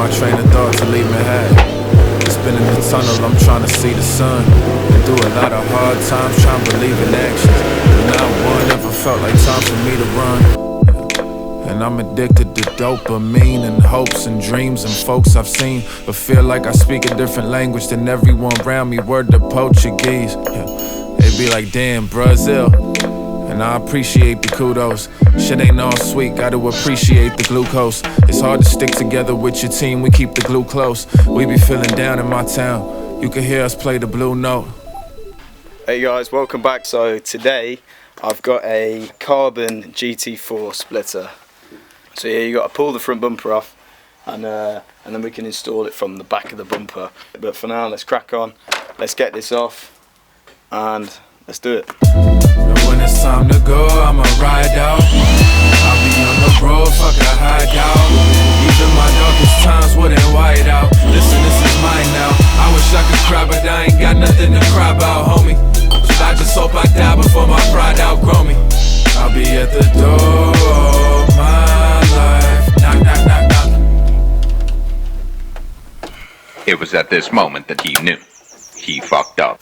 my train of thought to leave me had. Spinning the tunnel, I'm trying to see the sun. Been through a lot of hard times, trying to believe in actions. But not one ever felt like time for me to run. And I'm addicted to dopamine and hopes and dreams and folks I've seen, but feel like I speak a different language than everyone around me. Word to Portuguese. They be like, damn, Brazil. And I appreciate the kudos. Shit ain't all sweet, gotta appreciate the glucose. It's hard to stick together with your team, we keep the glue close. We be feeling down in my town, you can hear us play the blue note. Hey guys, welcome back. So today I've got a Carbon GT4 splitter. So yeah, you got to pull the front bumper off and then we can install it from the back of the bumper. But for now, let's crack on, let's get this off and let's do it. When it's time to go, I'ma ride out. I'll be on the road, fuck a hideout. Even my darkest times wouldn't white out. Listen, this is mine now. I wish I could cry, but I ain't got nothing to cry about, homie. I just hope I die before my pride outgrow me. I'll be at the door of my life. Knock, knock, knock, knock. It was at this moment that he knew. He fucked up.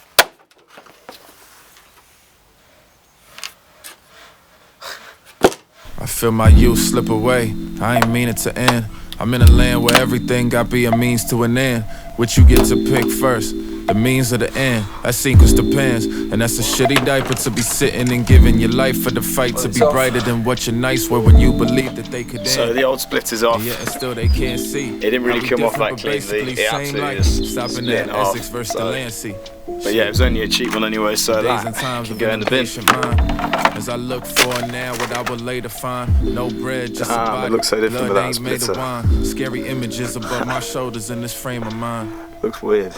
I feel my youth slip away, I ain't mean it to end. I'm in a land where everything got be a means to an end. Which you get to pick first, the means of the end. That sequence depends, and that's a shitty diaper to be sitting and giving your life for the fight to be brighter than what your nights were when you believed that they could end. So the old splitter's off. Yeah, and still they can't see. It didn't really come off that cleanly. It absolutely is stopping at Essex versus Delancey. But yeah, it was only a cheap one anyway, so that can go in the bin. As I look for now, what I would later find. No bread, just a body. It looks so different without a splitter. Scary images above my shoulders in this frame of mind. Looks weird.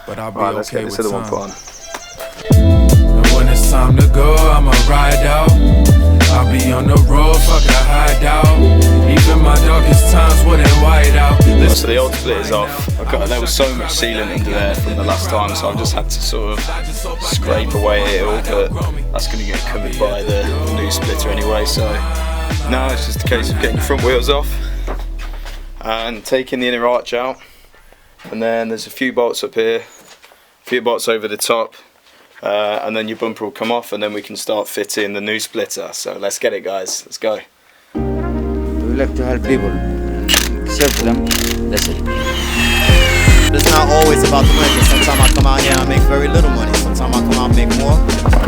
But I'll be Alright, let's okay get this with other one time. put on. And when it's time to go, I'ma ride out. I'll be on the road, fuck a hideout. Even my darkest times wouldn't white out. So the old splitter's off. There was so much sealant under there from the last time, so I've just had to sort of scrape away it all, but that's going to get covered by the new splitter anyway. So now it's just a case of getting the front wheels off and taking the inner arch out, and then there's a few bolts up here, a few bolts over the top, and then your bumper will come off, and then we can start fitting the new splitter. So let's get it, guys, let's go. We like to help people, serve them, that's it. It's not always about the money, because sometimes I come out here and I make very little money, sometimes I come out and make more,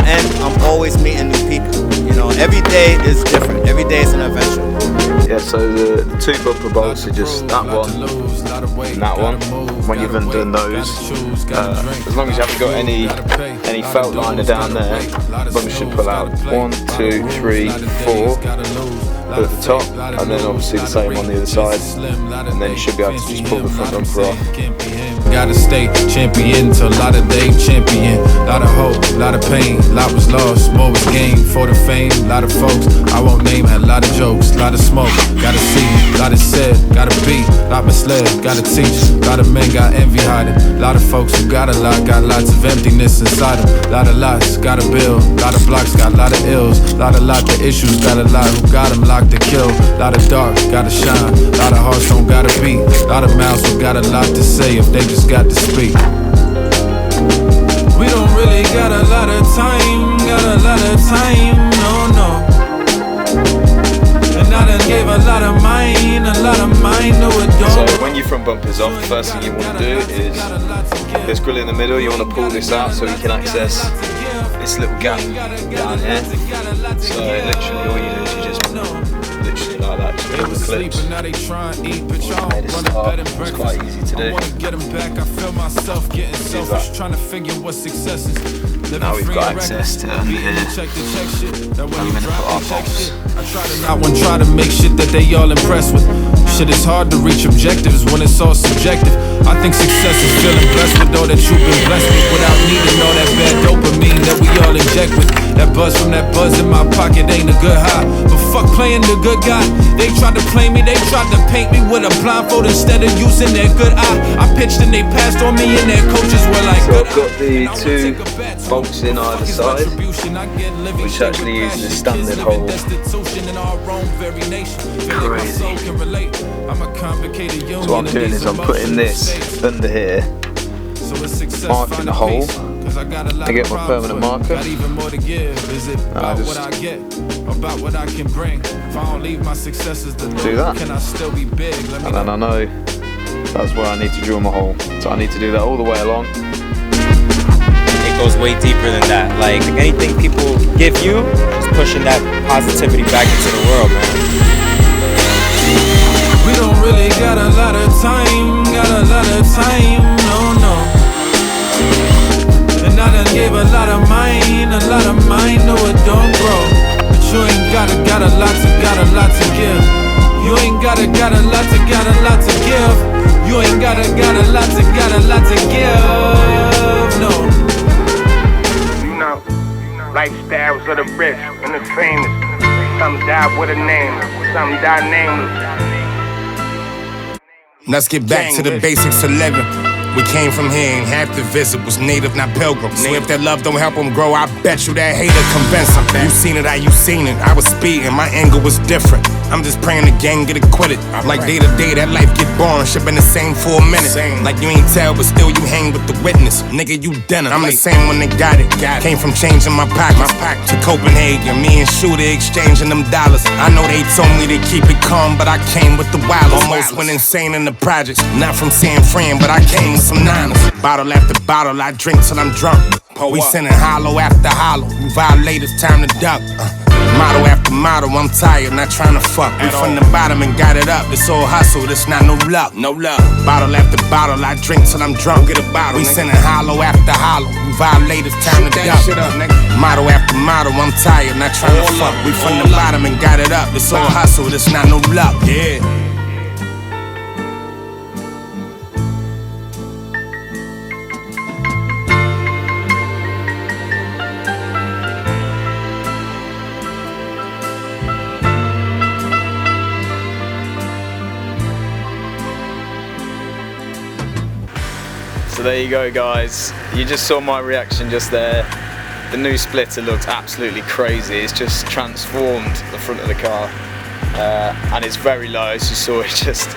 and I'm always meeting new people. You know, every day is different, every day is an adventure. Yeah, so the two bumper bolts are just that one and that one. When you've undone those, as long as you haven't got any felt liner down there, the bumper should pull out. 1, 2, 3, 4 at the top, and then obviously the same on the other side, and then you should be able to just pull the front bumper off. Gotta stay champion till a lot of day champion. Lot of hope, lot of pain, lot was lost, more was gained for the fame. Lot of folks I won't name had a lot of jokes, lot of smoke, gotta see, lot is said, gotta be, lot misled, gotta teach. Lot of men got envy hiding, lot of folks who got a lot, got lots of emptiness inside them. Lot of lots, gotta build, lot of blocks, got a lot of ills, lot of issues, got a lot who got them locked to kill. Lot of dark, gotta shine, lot of hearts don't gotta beat, lot of mouths who got a lot to say if they just got to speak. We don't really got a lot of time, no. And I done gave a lot of mine, no it don't. So when your front bumper's off, the first thing you want to do is this grill in the middle, you want to pull this out so you can access this little gap down here. So literally all you do is you just literally like that, just pull the clips. Made it start. It's quite easy to do. Now we've got access to under here. I'm going to put our bolts. I won't try to make shit that they all impressed with. Shit is hard to reach objectives when it's all subjective. I think success is feeling blessed with all that you've been blessed with, without needing all that bad dopamine that we all inject with. That buzz from that buzz in my pocket ain't a good high, but fuck playing the good guy. They tried to play me, they tried to paint me with a blindfold instead of using their good eye. I pitched and they passed on me and their coaches were like, so I've got the 2 bolts in either side, which actually uses a standard hole. Crazy. So what I'm doing is I'm putting this under here, marking the hole. I get my permanent marker, and I just do that, and then I know that's where I need to drill my hole. So I need to do that all the way along. It goes way deeper than that. Like anything people give you is pushing that positivity back into the world, man. We don't really got a lot of time, no. And I done gave a lot of mine, no it don't grow. But you ain't got a lot to give. You ain't got a lot to give. You ain't got a lot to give, no. You know, lifestyles of the rich and the famous. Some die with a name, some die nameless. Let's get back to the basics of living. We came from here and half the visit was native, not pilgrim. So if that love don't help them grow, I bet you that hater convince them. You seen it, you seen it. I was speeding, my angle was different. I'm just praying the gang get acquitted. Like day to day, that life get boring. Shit been the same for a minute. Like you ain't tell, but still you hang with the witness. Nigga, you dinner. I'm the same when they got it. Came from changing my pockets to Copenhagen. Me and Shooter exchanging them dollars. I know they told me to keep it calm, but I came with the wild. Almost went insane in the projects. Not from San Fran, but I came with some niners. Bottle after bottle, I drink till I'm drunk. We sending hollow after hollow. You violate, it's time to duck. Motto after motto, I'm tired, not trying to fuck. We from the bottom and got it up. This all hustle, this not no luck. No luck. Bottle after bottle, I drink till I'm drunk. Get a bottle. We sending hollow after hollow. You violate, it's time to duck. Motto after motto, I'm tired, not trying to fuck. We from the bottom and got it up. This all hustle, this not no luck. Yeah. So there you go, guys. You just saw my reaction just there. The new splitter looks absolutely crazy. It's just transformed the front of the car. And it's very low, as you saw, it just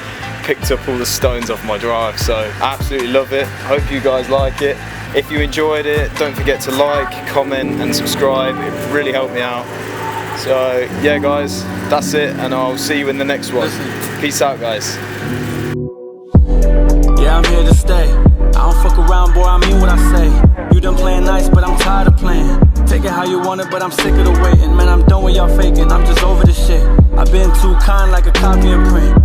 picked up all the stones off my drive. So absolutely love it. Hope you guys like it. If you enjoyed it, don't forget to like, comment and subscribe. It really helped me out. So yeah, guys, that's it, and I'll see you in the next one. Peace out, guys. Yeah, I'm here to stay. I don't fuck around, boy, I mean what I say. You done playing nice, but I'm tired of playing. Take it how you want it, but I'm sick of the waiting. Man, I'm done with y'all faking, I'm just over this shit. I've been too kind like a copy and print.